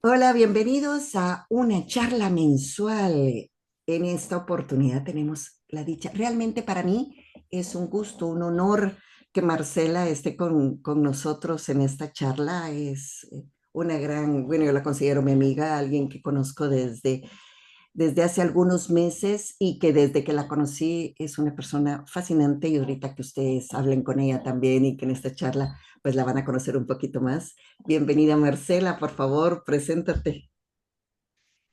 Hola, bienvenidos a una charla mensual. En esta oportunidad tenemos la dicha. Realmente para mí es un gusto, un honor que Marcela esté con nosotros en esta charla. Es una gran, bueno, yo la considero mi amiga, alguien que conozco desde hace algunos meses y que desde que la conocí es una persona fascinante y ahorita que ustedes hablen con ella también y que en esta charla pues la van a conocer un poquito más. Bienvenida Marcela, por favor, preséntate.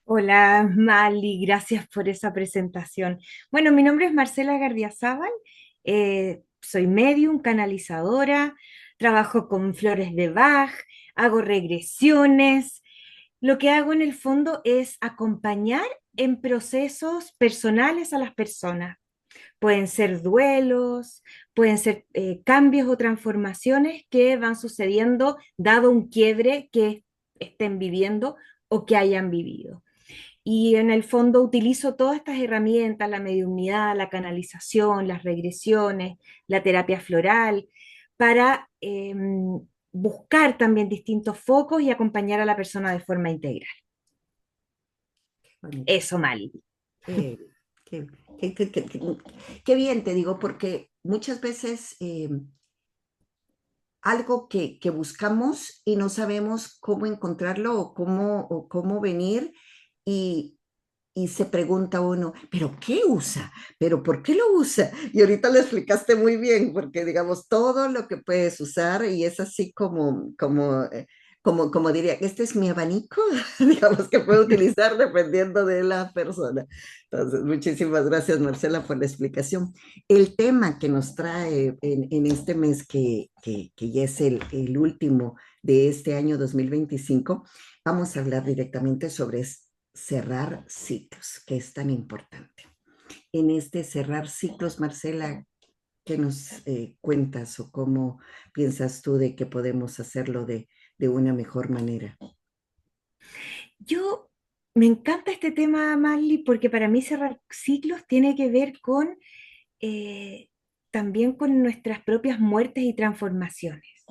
Hola, Mali, gracias por esa presentación. Bueno, mi nombre es Marcela Gardiazabal, soy medium, canalizadora, trabajo con flores de Bach, hago regresiones. Lo que hago en el fondo es acompañar en procesos personales a las personas. Pueden ser duelos, pueden ser cambios o transformaciones que van sucediendo dado un quiebre que estén viviendo o que hayan vivido. Y en el fondo utilizo todas estas herramientas, la mediunidad, la canalización, las regresiones, la terapia floral, para buscar también distintos focos y acompañar a la persona de forma integral. Bonito. Eso, Mali. Qué, qué- qué bien, te digo, porque muchas veces algo que buscamos y no sabemos cómo encontrarlo o cómo venir y, y se pregunta uno, ¿pero qué usa? ¿Pero por qué lo usa? Y ahorita lo explicaste muy bien, porque digamos, todo lo que puedes usar y es así como diría, este es mi abanico, digamos que puedo utilizar dependiendo de la persona. Entonces, muchísimas gracias, Marcela, por la explicación. El tema que nos trae en este mes, que ya es el último de este año 2025, vamos a hablar directamente sobre cerrar ciclos, que es tan importante. En este cerrar ciclos, Marcela, ¿qué nos cuentas o cómo piensas tú de que podemos hacerlo de una mejor manera? Yo me encanta este tema, Mali, porque para mí cerrar ciclos tiene que ver con eh, también con nuestras propias muertes y transformaciones.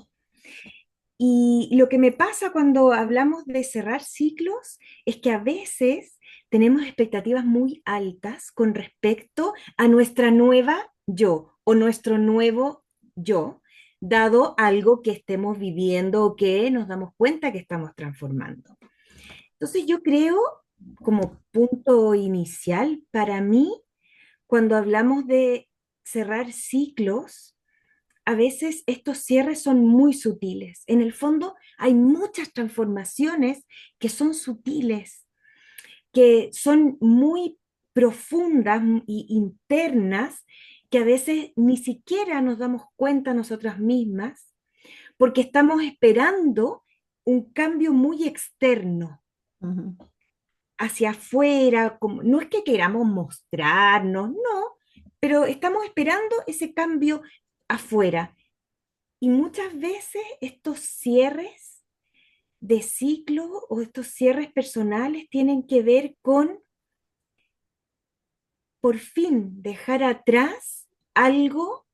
Y lo que me pasa cuando hablamos de cerrar ciclos es que a veces tenemos expectativas muy altas con respecto a nuestra nueva yo o nuestro nuevo yo, dado algo que estemos viviendo o que nos damos cuenta que estamos transformando. Entonces yo creo, como punto inicial, para mí, cuando hablamos de cerrar ciclos, a veces estos cierres son muy sutiles. En el fondo hay muchas transformaciones que son sutiles, que son muy profundas y internas, que a veces ni siquiera nos damos cuenta nosotras mismas, porque estamos esperando un cambio muy externo Ujú. hacia afuera, como, no es que queramos mostrarnos, no, pero estamos esperando ese cambio afuera. Y muchas veces estos cierres de ciclo o estos cierres personales tienen que ver con, por fin, dejar atrás algo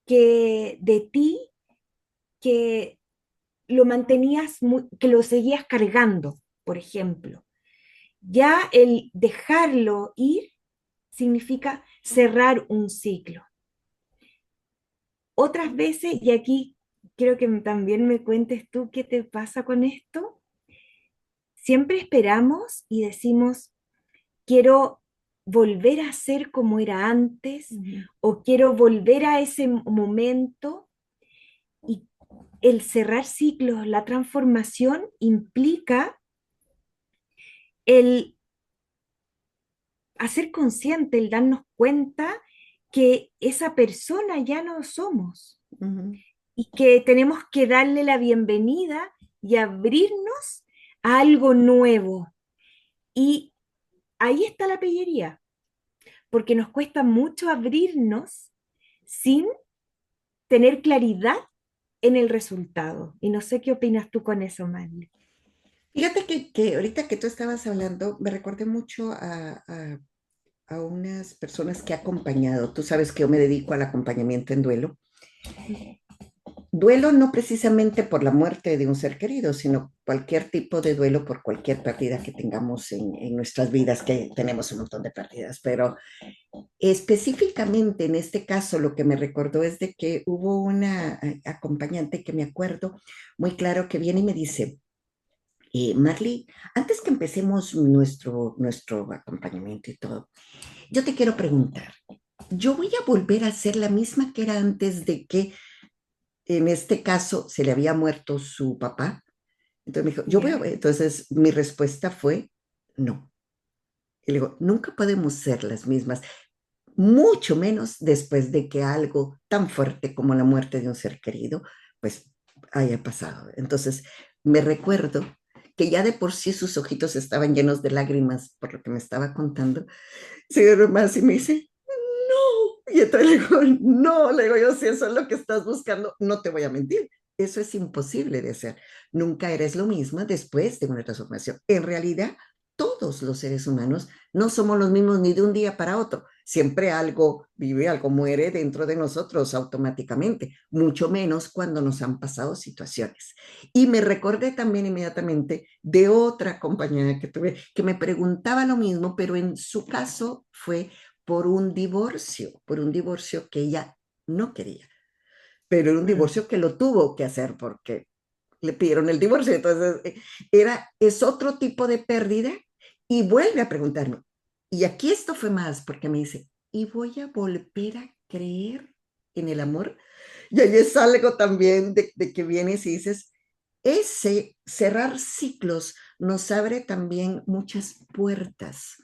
que de ti que lo mantenías, que lo seguías cargando, por ejemplo. Ya el dejarlo ir significa cerrar un ciclo. Otras veces, y aquí quiero que también me cuentes tú qué te pasa con esto, siempre esperamos y decimos, quiero volver a ser como era antes Ujú. o quiero volver a ese momento y el cerrar ciclos, la transformación implica el hacer consciente, el darnos cuenta que esa persona ya no somos Ujú. y que tenemos que darle la bienvenida y abrirnos a algo nuevo. Y ahí está la pellería, porque nos cuesta mucho abrirnos sin tener claridad en el resultado. Y no sé qué opinas tú con eso, Manly. Fíjate que ahorita que tú estabas hablando, me recordé mucho a unas personas que he acompañado. Tú sabes que yo me dedico al acompañamiento en duelo duelo no precisamente por la muerte de un ser querido, sino cualquier tipo de duelo por cualquier pérdida que tengamos en nuestras vidas, que tenemos un montón de pérdidas, pero específicamente en este caso lo que me recordó es de que hubo una acompañante que me acuerdo muy claro que viene y me dice, Marley, antes que empecemos nuestro acompañamiento y todo, yo te quiero preguntar, ¿yo voy a volver a ser la misma que era antes de que en este caso se le había muerto su papá? Entonces me dijo, ¿Ya? entonces mi respuesta fue no. Y le digo, nunca podemos ser las mismas, mucho menos después de que algo tan fuerte como la muerte de un ser querido, pues haya pasado. Entonces me recuerdo que ya de por sí sus ojitos estaban llenos de lágrimas por lo que me estaba contando. Señor más y me dice, no. Y entonces le digo, no, le digo yo, si eso es lo que estás buscando, no te voy a mentir. Eso es imposible de hacer. Nunca eres lo mismo después de una transformación. En realidad, todos los seres humanos no somos los mismos ni de un día para otro. Siempre algo vive, algo muere dentro de nosotros automáticamente, mucho menos cuando nos han pasado situaciones. Y me recordé también inmediatamente de otra compañera que tuve que me preguntaba lo mismo, pero en su caso fue por un divorcio que ella no quería, pero era un Mm. divorcio que lo tuvo que hacer porque le pidieron el divorcio. Entonces, es otro tipo de pérdida y vuelve a preguntarme. Y aquí esto fue más porque me dice, ¿y voy a volver a creer en el amor? Y ahí es algo también de que vienes y dices, ese cerrar ciclos nos abre también muchas puertas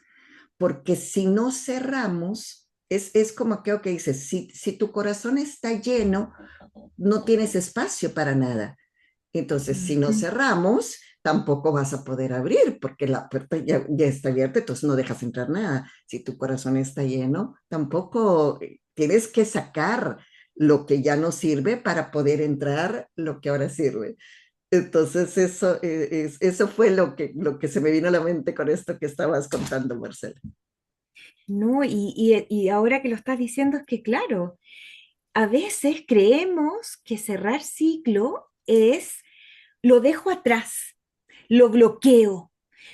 porque si no cerramos, es como que, ok, dices, si tu corazón está lleno, no tienes espacio para nada. Entonces, si no Ujú. cerramos, tampoco vas a poder abrir, porque la puerta ya está abierta, entonces no dejas entrar nada. Si tu corazón está lleno, tampoco tienes que sacar lo que ya no sirve para poder entrar lo que ahora sirve. Entonces, eso fue lo que se me vino a la mente con esto que estabas contando, Marcela. No, y ahora que lo estás diciendo es que, claro, a veces creemos que cerrar ciclo es, lo dejo atrás, lo bloqueo,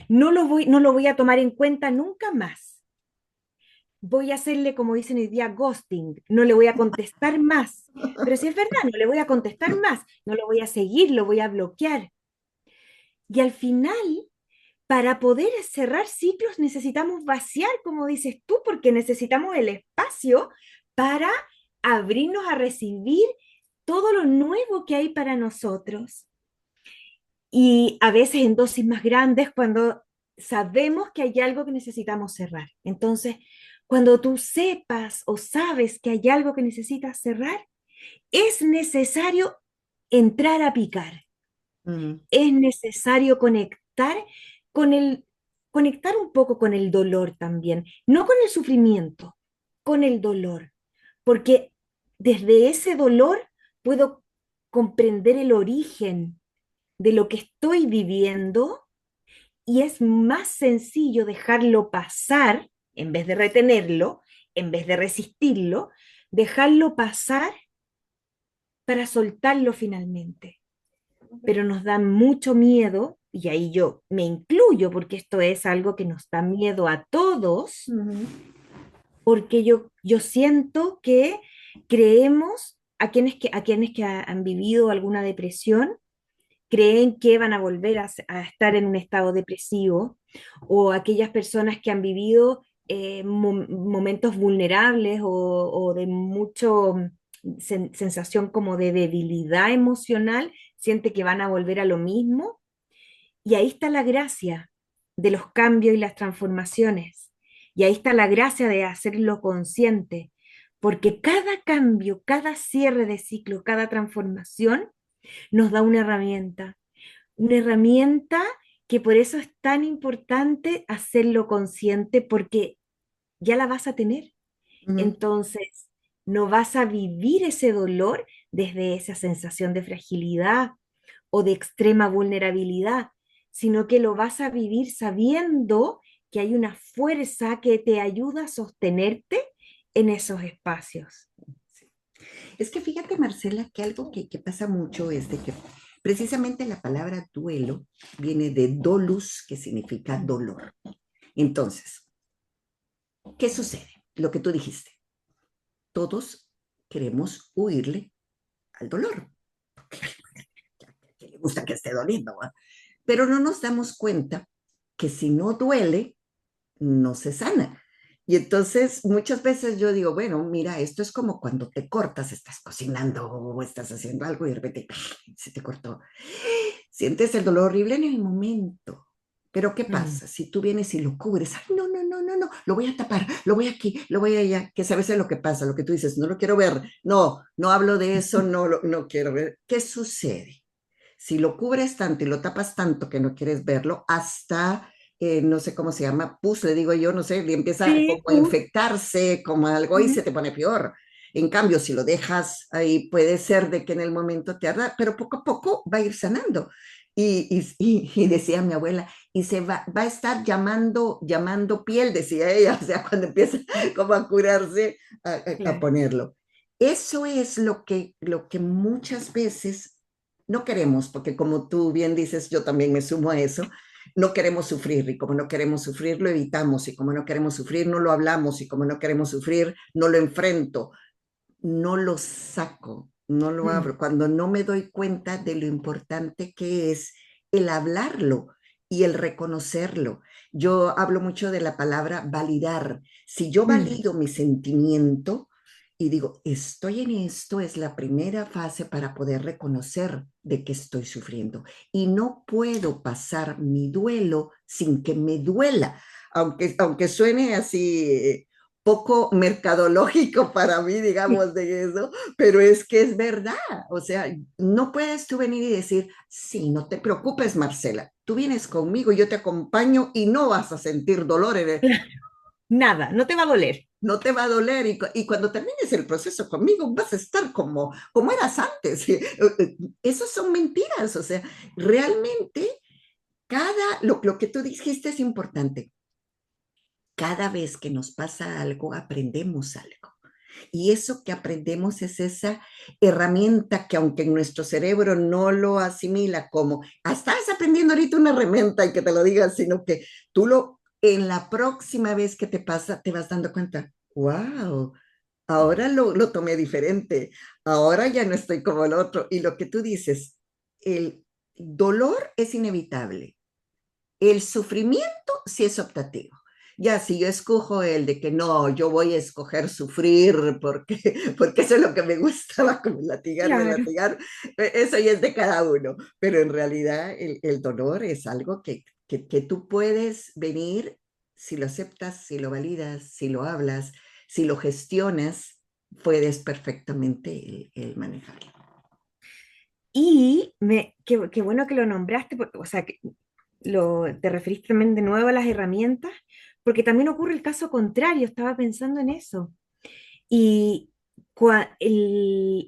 no lo voy a tomar en cuenta nunca más. Voy a hacerle, como dicen hoy día, ghosting, no le voy a contestar más. Pero si es verdad, no le voy a contestar más, no lo voy a seguir, lo voy a bloquear. Y al final, para poder cerrar ciclos necesitamos vaciar, como dices tú, porque necesitamos el espacio para abrirnos a recibir todo lo nuevo que hay para nosotros. Y a veces en dosis más grandes cuando sabemos que hay algo que necesitamos cerrar. Entonces, cuando tú sepas o sabes que hay algo que necesitas cerrar, es necesario entrar a picar, Mm, es necesario con el, conectar un poco con el dolor también, no con el sufrimiento, con el dolor, porque desde ese dolor puedo comprender el origen de lo que estoy viviendo y es más sencillo dejarlo pasar en vez de retenerlo, en vez de resistirlo, dejarlo pasar para soltarlo finalmente. Pero nos da mucho miedo, y ahí yo me incluyo porque esto es algo que nos da miedo a todos, ujú, porque yo siento que creemos a quienes que han vivido alguna depresión, creen que van a volver a estar en un estado depresivo, o aquellas personas que han vivido momentos vulnerables o de mucho sensación como de debilidad emocional, siente que van a volver a lo mismo. Y ahí está la gracia de los cambios y las transformaciones. Y ahí está la gracia de hacerlo consciente, porque cada cambio, cada cierre de ciclo, cada transformación nos da una herramienta que por eso es tan importante hacerlo consciente, porque ya la vas a tener. ujú. Entonces, no vas a vivir ese dolor desde esa sensación de fragilidad o de extrema vulnerabilidad, sino que lo vas a vivir sabiendo que hay una fuerza que te ayuda a sostenerte en esos espacios. Es que fíjate, Marcela, que algo que pasa mucho es de que precisamente la palabra duelo viene de dolus, que significa Mm. dolor. Entonces, ¿qué sucede? Lo que tú dijiste, todos queremos huirle al dolor. Que le gusta que esté doliendo, ¿va? Pero no nos damos cuenta que si no duele, no se sana. Y entonces muchas veces yo digo, bueno, mira, esto es como cuando te cortas, estás cocinando o estás haciendo algo y de repente se te cortó. Sientes el dolor horrible en el momento. Pero ¿qué Mm. pasa? Si tú vienes y lo cubres, ay, no, no, no, no, no, lo voy a tapar, lo voy aquí, lo voy allá, que sabes lo que pasa, lo que tú dices, no lo quiero ver, no, no hablo de eso, no quiero ver. ¿Qué sucede? Si lo cubres tanto y lo tapas tanto que no quieres verlo, hasta, no sé cómo se llama, pus, le digo yo, no sé, le empieza como Sí, a infectarse, como algo y se ujú, te pone peor. En cambio, si lo dejas ahí, puede ser de que en el momento te arda, pero poco a poco va a ir sanando. Y decía mi abuela, y se va a estar llamando piel, decía ella, o sea, cuando empieza como a curarse, a claro. ponerlo. Eso es lo que muchas veces no queremos, porque como tú bien dices, yo también me sumo a eso, no queremos sufrir y como no queremos sufrir, lo evitamos y como no queremos sufrir, no lo hablamos y como no queremos sufrir, no lo enfrento, no lo saco, no lo Mm, abro, cuando no me doy cuenta de lo importante que es el hablarlo y el reconocerlo. Yo hablo mucho de la palabra validar. Si yo mm, valido mi sentimiento y digo, estoy en esto, es la primera fase para poder reconocer de que estoy sufriendo. Y no puedo pasar mi duelo sin que me duela, aunque suene así poco mercadológico para mí, digamos, de eso, pero es que es verdad. O sea, no puedes tú venir y decir, sí, no te preocupes, Marcela, tú vienes conmigo, yo te acompaño y no vas a sentir dolor, nada, no te va a doler. no te va a doler y cuando termines el proceso conmigo vas a estar como eras antes. Esas son mentiras, o sea, realmente lo que tú dijiste es importante. Cada vez que nos pasa algo, aprendemos algo. Y eso que aprendemos es esa herramienta que aunque en nuestro cerebro no lo asimila como, estás aprendiendo ahorita una herramienta y que te lo digas, sino que tú en la próxima vez que te pasa, te vas dando cuenta, wow, ahora lo tomé diferente, ahora ya no estoy como el otro. Y lo que tú dices, el dolor es inevitable, el sufrimiento sí es optativo. Ya, si yo escojo el de que no, yo voy a escoger sufrir porque, porque eso es lo que me gustaba, como Claro. latigar, eso ya es de cada uno, pero en realidad el dolor es algo que tú puedes venir si lo aceptas, si lo validas, si lo hablas, si lo gestionas, puedes perfectamente el manejarlo. Y qué bueno que lo nombraste, o sea, que te referiste también de nuevo a las herramientas, porque también ocurre el caso contrario, estaba pensando en eso. Y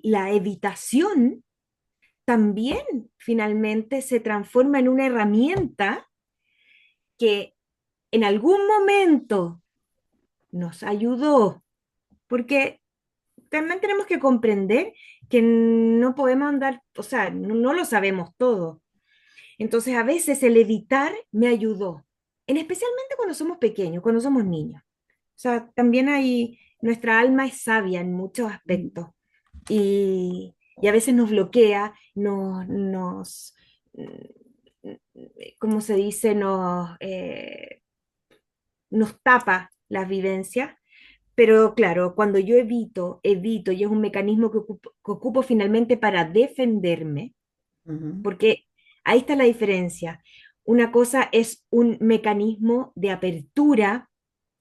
la evitación también finalmente se transforma en una herramienta que en algún momento nos ayudó, porque también tenemos que comprender que no podemos andar, o sea, no lo sabemos todo. Entonces, a veces el evitar me ayudó, especialmente cuando somos pequeños, cuando somos niños. O sea, también hay, nuestra alma es sabia en muchos aspectos y a veces nos bloquea, ¿cómo se dice? Nos tapa las vivencias. Pero claro, cuando yo evito, y es un mecanismo que ocupo finalmente para defenderme, Ujú, porque ahí está la diferencia. Una cosa es un mecanismo de apertura,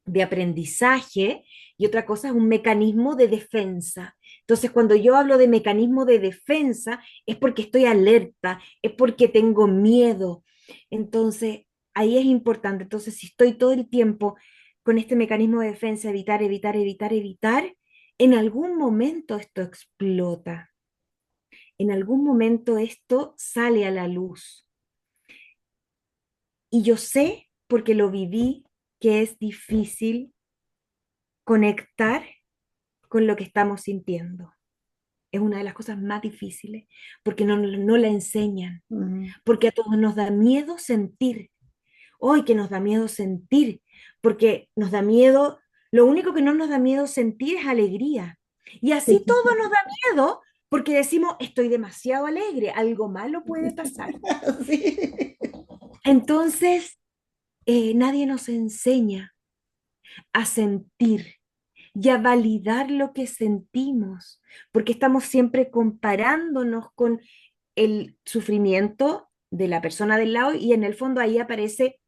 de aprendizaje, y otra cosa es un mecanismo de defensa. Entonces, cuando yo hablo de mecanismo de defensa, es porque estoy alerta, es porque tengo miedo. Entonces, ahí es importante. Entonces, si estoy todo el tiempo con este mecanismo de defensa, evitar, evitar, evitar, evitar, en algún momento esto explota. En algún momento esto sale a la luz. Y yo sé, porque lo viví, que es difícil conectar con lo que estamos sintiendo. es una de las cosas más difíciles, porque no la enseñan, Mm. porque a todos nos da miedo sentir. Hoy que nos da miedo sentir, porque nos da miedo, lo único que no nos da miedo sentir es alegría. Y así todo nos da miedo porque decimos, estoy demasiado alegre, algo malo puede pasar. Sí. Entonces, nadie nos enseña a sentir y a validar lo que sentimos, porque estamos siempre comparándonos con el sufrimiento de la persona del lado y en el fondo ahí aparece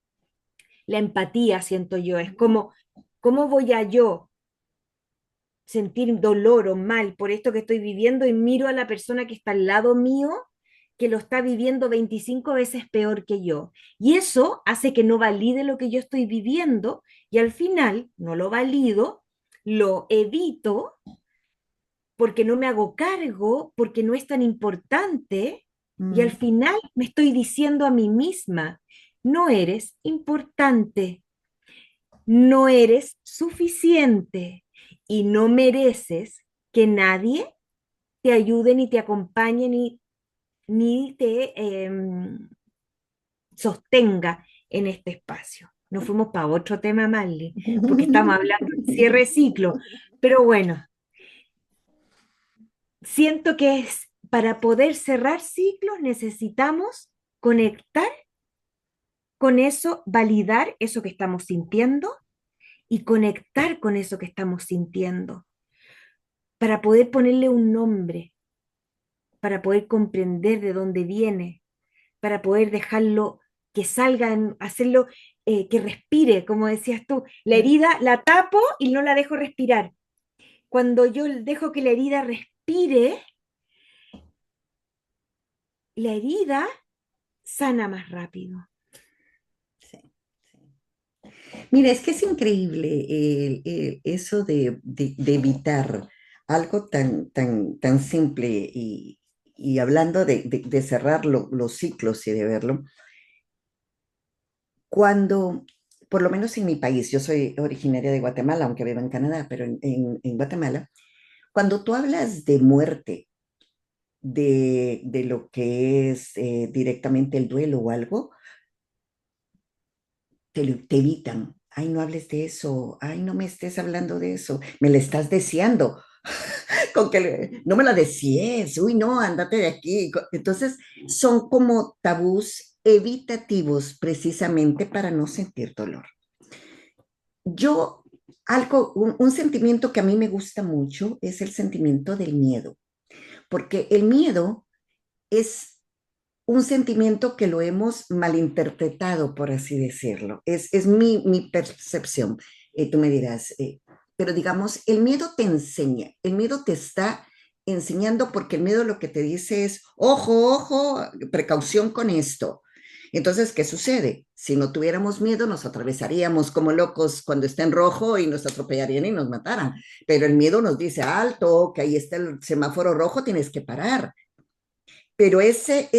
la empatía, siento yo. Es como, ¿cómo voy a yo sentir dolor o mal por esto que estoy viviendo y miro a la persona que está al lado mío que lo está viviendo 25 veces peor que yo? Y eso hace que no valide lo que yo estoy viviendo y al final no lo valido, lo evito porque no me hago cargo, porque no es tan importante y al Mm. final me estoy diciendo a mí misma, no eres importante, no eres suficiente y no mereces que nadie te ayude, ni te acompañe, ni te sostenga en este espacio. Nos fuimos para otro tema, Marley, porque estamos hablando de cierre de ciclo, pero bueno, siento que es para poder cerrar ciclos necesitamos conectar con eso, validar eso que estamos sintiendo y conectar con eso que estamos sintiendo para poder ponerle un nombre, para poder comprender de dónde viene, para poder dejarlo que salga, hacerlo que respire, como decías tú. La herida la tapo y no la dejo respirar. Cuando yo dejo que la herida respire, la herida sana más rápido. Sí, sí. Mira, es que es increíble eso de evitar algo tan simple y hablando de cerrar los ciclos y de verlo, cuando, por lo menos en mi país, yo soy originaria de Guatemala, aunque vivo en Canadá, pero en Guatemala, cuando tú hablas de muerte, de lo que es directamente el duelo o algo, te evitan. Ay, no hables de eso. Ay, no me estés hablando de eso. Me la estás deseando. Con que no me la desees. Uy, no, ándate de aquí. Entonces, son como tabús evitativos precisamente para no sentir dolor. Yo, un sentimiento que a mí me gusta mucho es el sentimiento del miedo, porque el miedo es un sentimiento que lo hemos malinterpretado, por así decirlo. Es mi percepción. Tú me dirás, pero digamos, el miedo te enseña, el miedo te está enseñando porque el miedo lo que te dice es, ojo, ojo, precaución con esto. Entonces, ¿qué sucede? Si no tuviéramos miedo, nos atravesaríamos como locos cuando está en rojo y nos atropellarían y nos mataran. Pero el miedo nos dice, alto, que ahí está el semáforo rojo, tienes que parar. Pero ese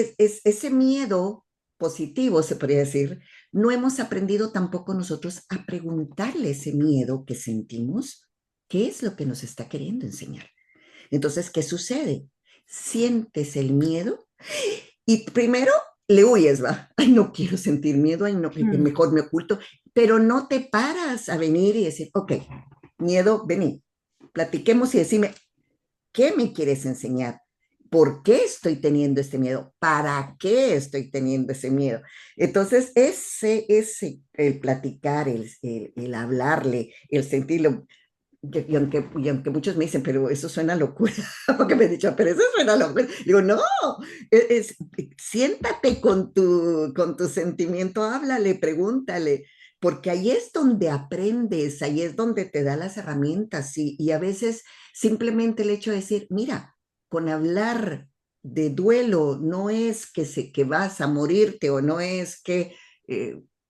miedo positivo, se podría decir, no hemos aprendido tampoco nosotros a preguntarle ese miedo que sentimos, qué es lo que nos está queriendo enseñar. Entonces, ¿qué sucede? Sientes el miedo y primero le huyes, va. Ay, no quiero sentir miedo, ay, no, Mm. mejor me oculto, pero no te paras a venir y decir, ok, miedo, vení, platiquemos y decime, ¿qué me quieres enseñar? ¿Por qué estoy teniendo este miedo? ¿Para qué estoy teniendo ese miedo? Entonces, el platicar, el hablarle, el sentirlo, y aunque muchos me dicen, pero eso suena a locura, porque me he dicho, pero eso suena a locura. Digo, no, siéntate con tu sentimiento, háblale, pregúntale, porque ahí es donde aprendes, ahí es donde te da las herramientas y a veces simplemente el hecho de decir, mira, con hablar de duelo no es que vas a morirte o no es que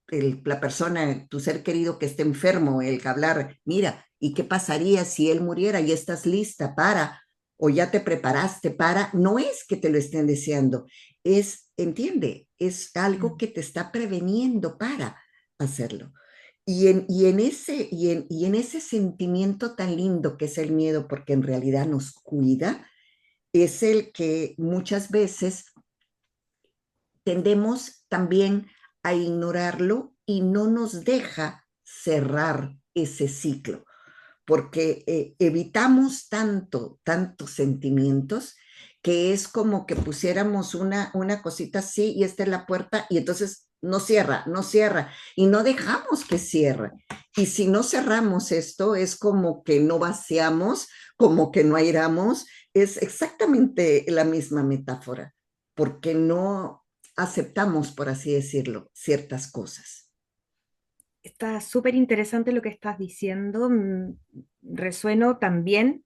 la persona, tu ser querido que esté enfermo, el hablar, mira, ¿y qué pasaría si él muriera y estás lista para, o ya te preparaste para? No es que te lo estén deseando, entiende, es algo Mm. que te está preveniendo para hacerlo. Y en ese sentimiento tan lindo que es el miedo, porque en realidad nos cuida, es el que muchas veces tendemos también a ignorarlo y no nos deja cerrar ese ciclo, porque evitamos tantos sentimientos que es como que pusiéramos una cosita así y esta es la puerta y entonces no cierra, no cierra y no dejamos que cierre. Y si no cerramos esto, es como que no vaciamos, como que no airamos, es exactamente la misma metáfora, porque no aceptamos, por así decirlo, ciertas cosas. Está súper interesante lo que estás diciendo. Resueno también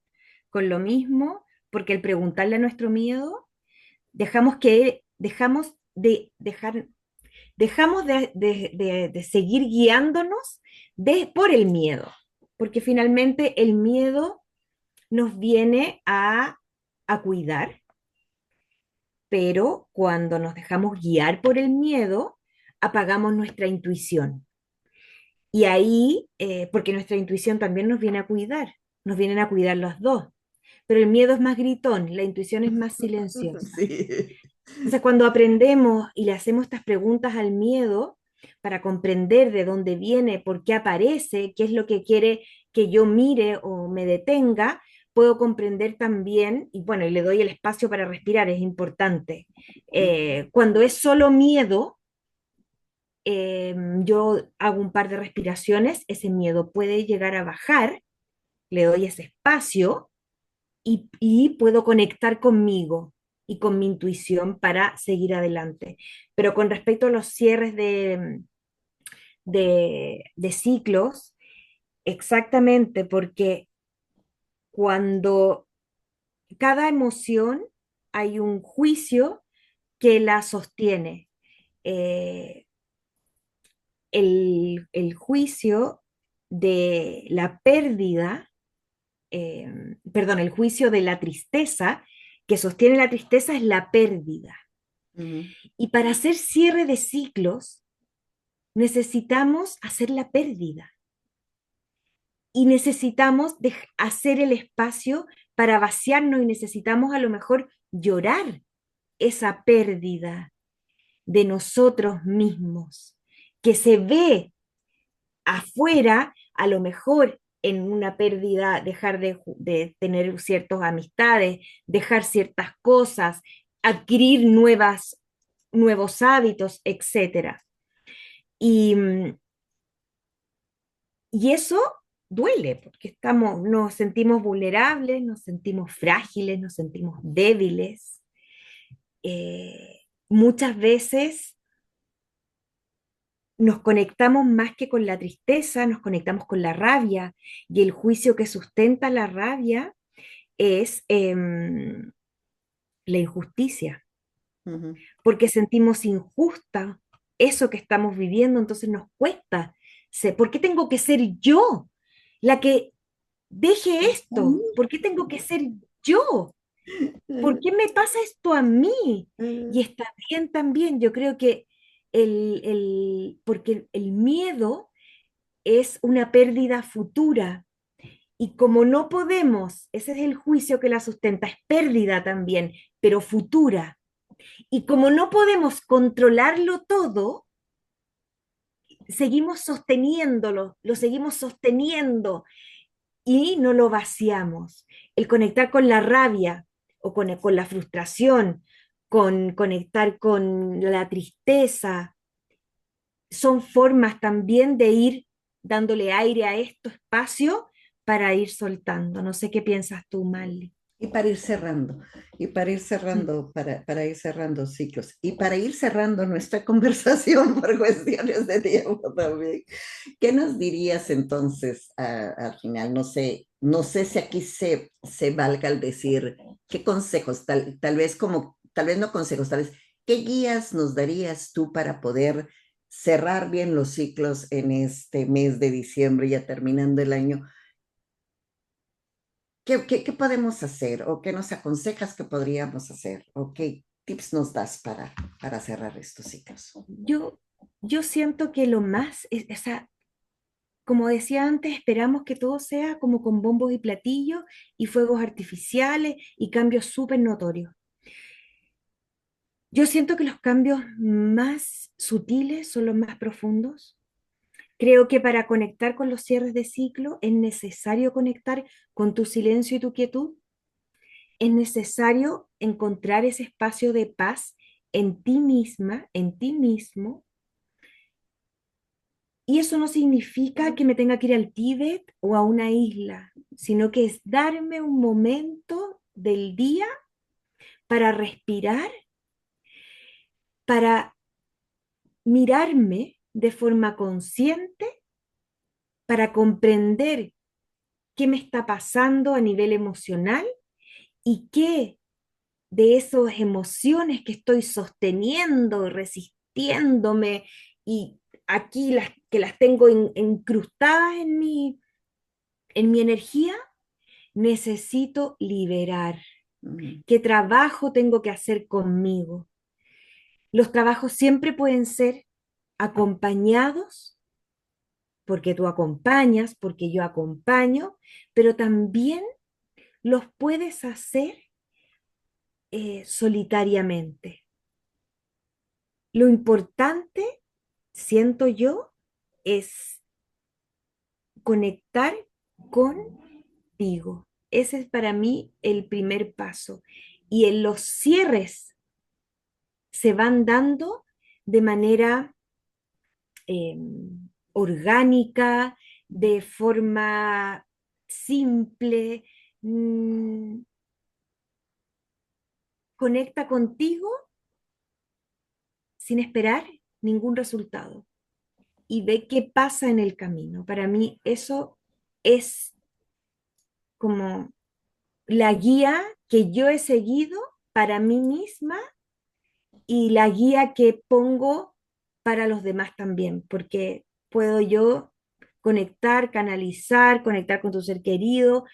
con lo mismo, porque al preguntarle a nuestro miedo, dejamos de seguir guiándonos por el miedo, porque finalmente el miedo nos viene a cuidar, pero cuando nos dejamos guiar por el miedo, apagamos nuestra intuición. Y ahí, porque nuestra intuición también nos viene a cuidar, nos vienen a cuidar los dos, pero el miedo es más gritón, la intuición es más silenciosa. Sí. Entonces, cuando aprendemos y le hacemos estas preguntas al miedo para comprender de dónde viene, por qué aparece, qué es lo que quiere que yo mire o me detenga, puedo comprender también, y bueno, y le doy el espacio para respirar, es importante. Cuando es solo miedo, yo hago un par de respiraciones, ese miedo puede llegar a bajar, le doy ese espacio y puedo conectar conmigo y con mi intuición para seguir adelante. Pero con respecto a los cierres de ciclos, exactamente, porque cuando cada emoción hay un juicio que la sostiene. Eh, el juicio de la pérdida, perdón, el juicio de la tristeza, que sostiene la tristeza es la pérdida. Ujú. Y para hacer cierre de ciclos, necesitamos hacer la pérdida y necesitamos hacer el espacio para vaciarnos y necesitamos a lo mejor llorar esa pérdida de nosotros mismos, que se ve afuera, a lo mejor en una pérdida, dejar de tener ciertas amistades, dejar ciertas cosas, adquirir nuevos hábitos, etcétera. Y, y eso duele, porque nos sentimos vulnerables, nos sentimos frágiles, nos sentimos débiles. Muchas veces nos conectamos más que con la tristeza, nos conectamos con la rabia, y el juicio que sustenta la rabia es la injusticia, Ujú. porque sentimos injusta eso que estamos viviendo, entonces nos cuesta. ¿Por qué tengo que ser yo la que deje esto? ¿Por qué tengo que ser yo? ¿Por qué me pasa esto a mí? Y está bien también, yo creo que porque el miedo es una pérdida futura. Y como no podemos, ese es el juicio que la sustenta, es pérdida también, pero futura. Y como no podemos controlarlo todo, seguimos sosteniéndolo, lo seguimos sosteniendo y no lo vaciamos. El conectar con la rabia o con la frustración, con conectar con la tristeza, son formas también de ir dándole aire a este espacio para ir soltando. No sé qué piensas tú, Mali. Y para ir cerrando, y para ir Mm. cerrando, para ir cerrando ciclos, y para ir cerrando nuestra conversación por cuestiones de tiempo también. ¿Qué nos dirías entonces al final? No sé si aquí se valga el decir, ¿qué consejos? Tal vez tal vez no consejos, tal vez, ¿qué guías nos darías tú para poder cerrar bien los ciclos en este mes de diciembre, ya terminando el año? ¿Qué podemos hacer o qué nos aconsejas que podríamos hacer o qué tips nos das para cerrar estos ciclos? Yo, yo siento que lo más, como decía antes, esperamos que todo sea como con bombos y platillos y fuegos artificiales y cambios súper notorios. Yo siento que los cambios más sutiles son los más profundos. Creo que para conectar con los cierres de ciclo es necesario conectar con tu silencio y tu quietud. Es necesario encontrar ese espacio de paz en ti misma, en ti mismo. Y eso no significa que me tenga que ir al Tíbet o a una isla, sino que es darme un momento del día para respirar, para mirarme de forma consciente, para comprender qué me está pasando a nivel emocional y qué de esas emociones que estoy sosteniendo, resistiéndome y aquí que las tengo incrustadas en mi energía, necesito liberar. Mm, ¿Qué trabajo tengo que hacer conmigo? Los trabajos siempre pueden ser acompañados, porque tú acompañas, porque yo acompaño, pero también los puedes hacer solitariamente. Lo importante, siento yo, es conectar contigo. Ese es para mí el primer paso. Y en los cierres se van dando de manera eh, orgánica, de forma simple. mm, Conecta contigo sin esperar ningún resultado y ve qué pasa en el camino. Para mí eso es como la guía que yo he seguido para mí misma y la guía que pongo para los demás también, porque puedo yo conectar, canalizar, conectar con tu ser querido,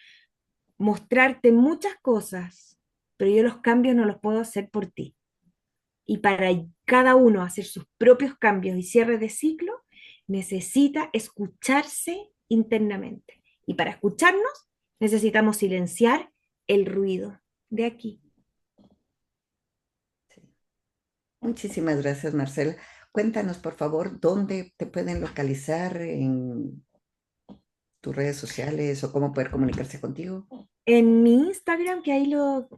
mostrarte muchas cosas, pero yo los cambios no los puedo hacer por ti. Y para cada uno hacer sus propios cambios y cierres de ciclo, necesita escucharse internamente. Y para escucharnos, necesitamos silenciar el ruido de aquí. sí. Muchísimas gracias, Marcela. Cuéntanos, por favor, dónde te pueden localizar en tus redes sociales o cómo poder comunicarse contigo. En mi Instagram, que ahí lo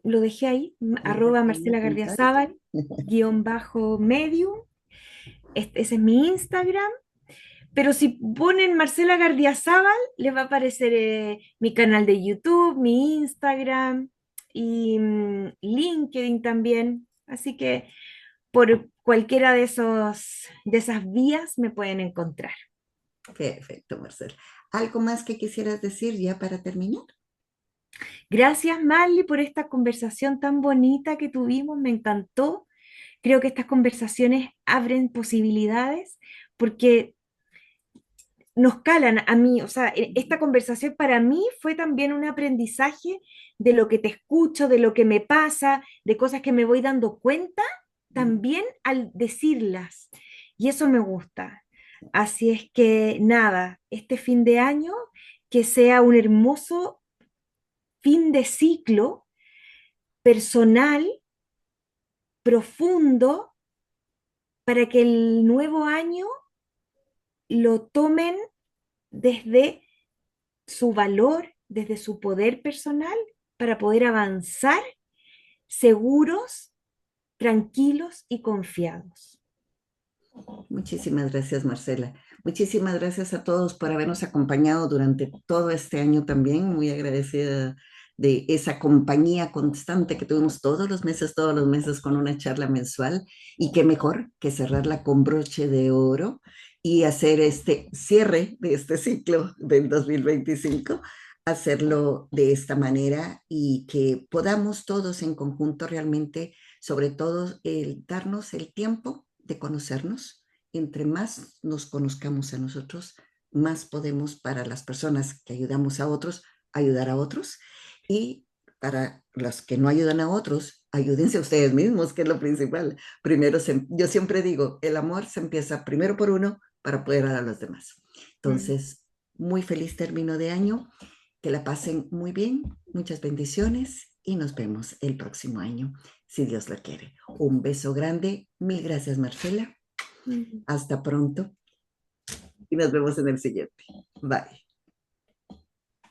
dejé ahí, Ahí lo arroba tengo Marcela apuntadito. Gardiazabal, guión bajo medium. Ese es mi Instagram. Pero si ponen Marcela Gardiazabal, les va a aparecer mi canal de YouTube, mi Instagram y LinkedIn también. Así que por cualquiera de esas vías me pueden encontrar. Perfecto, Marcela. ¿Algo más que quisieras decir ya para terminar? Gracias, Marley, por esta conversación tan bonita que tuvimos. Me encantó. Creo que estas conversaciones abren posibilidades porque nos calan a mí, o sea, esta conversación para mí fue también un aprendizaje de lo que te escucho, de lo que me pasa, de cosas que me voy dando cuenta también al decirlas. Y eso me gusta. Así es que nada, este fin de año, que sea un hermoso fin de ciclo personal, profundo, para que el nuevo año lo tomen desde su valor, desde su poder personal, para poder avanzar seguros, tranquilos y confiados. Muchísimas gracias, Marcela. Muchísimas gracias a todos por habernos acompañado durante todo este año también. Muy agradecida de esa compañía constante que tuvimos todos los meses con una charla mensual. Y qué mejor que cerrarla con broche de oro y hacer este cierre de este ciclo del 2025, hacerlo de esta manera y que podamos todos en conjunto realmente, sobre todo, el darnos el tiempo de conocernos. Entre más nos conozcamos a nosotros, más podemos para las personas que ayudamos a otros, ayudar a otros. Y para los que no ayudan a otros, ayúdense a ustedes mismos, que es lo principal. Primero, yo siempre digo, el amor se empieza primero por uno para poder dar a los demás. Mm. Entonces, muy feliz término de año, que la pasen muy bien, muchas bendiciones y nos vemos el próximo año, si Dios lo quiere. Un beso grande, mil gracias Marcela, Mm. hasta pronto y nos vemos en el siguiente. Bye.